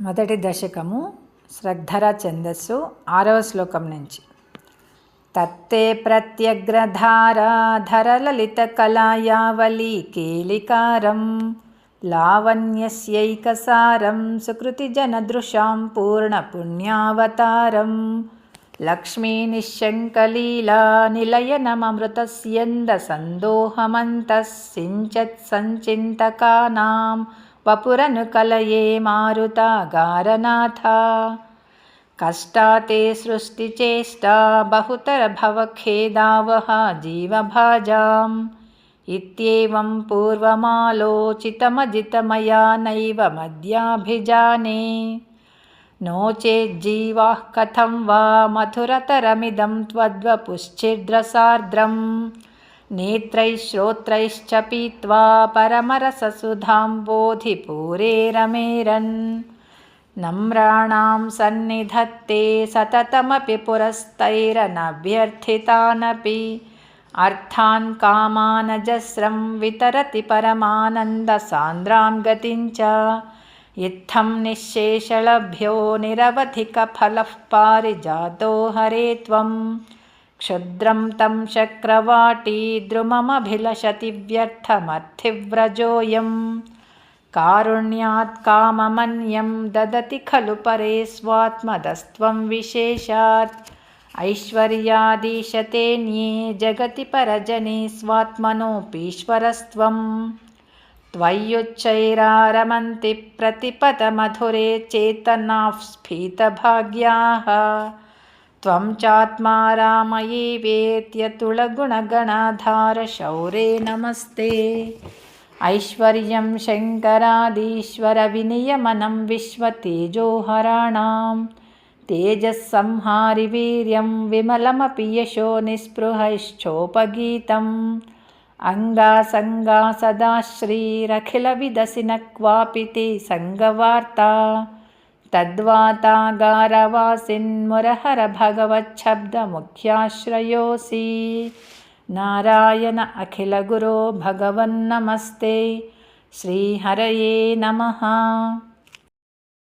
మొదటి దశకము శ్రద్ధర ఛందస్సు 6వ శ్లోకం నుంచి. తత్తే ప్రత్యగ్రధారాధరలలితకళాయావళీ కేళికారం లావణ్యస్యైకసారం సుకృతిజనదృశాం పూర్ణపుణ్యావతారం లక్ష్మీనిశ్శంకలీలా నిలయనమమృతస్యందసందోహమంతః సించత్సంచింతకానాం వపురనుకలయే మారుతాగారనాథ. కష్టాతే సృష్టిచేష్టా బహుతరభవఖేదావహ జీవభాజాం ఇత్యేవం పూర్వమాలోచితమజితమయా నైవ మద్యాభిజానే. నో చేజ్జీవాః కథం వా మధురతరమిదం త్వద్వపుశ్చిద్రసార్ద్రం నేత్రైః శ్రోత్రైశ్చ పీత్వా పరమరససుధాం బోధిపూరే రమేరన్. నమ్రాణాం సన్నిధత్తే సతతమపి పురస్తైరనభ్యర్థితానపి అర్థాన్ కామానజస్రం వితరతి పరమానందసాంద్రాం గతించ. ఇత్థం నిశ్శేషలభ్యో నిరవధికఫలః పారిజాతో హరే త్వం. క్షుద్రం తం శక్రవాటీ ద్రుమమభిలషతి వ్యర్థమర్థివ్రజోయం. కారుణ్యాత్ కామమన్యం దదతి ఖలు పరే స్వాత్మదస్త్వం విశేషాత్. ఐశ్వర్యాదీశతేన్యే జగతి పరజనే స్వాత్మనోపీశ్వరస్త్వం. త్వయ్యుచ్చైరారమంతి ప్రతిపదమధురే చేతనాః స్ఫీతభాగ్యాః. త్వం చాత్మా రామయే వేత్యతులగుణగణాధార శౌరే నమస్తే. ఐశ్వర్యం శంకరాదీశ్వర వినియమనం విశ్వతేజోహరాణాం. తేజస్సంహారి వీర్యం విమలమపి యశో నిస్పృహైశ్చోపగీతం. అంగాసంగా సదా శ్రీరఖిలవిదసిన క్వాపి తే సంగవార్తా. తద్వాతాగారవాసిన్మురహర భగవచ్చబ్దముఖ్యాశ్రయోసి. నారాయణ అఖిల గురో భగవన్నమస్తే. శ్రీహరయే నమః.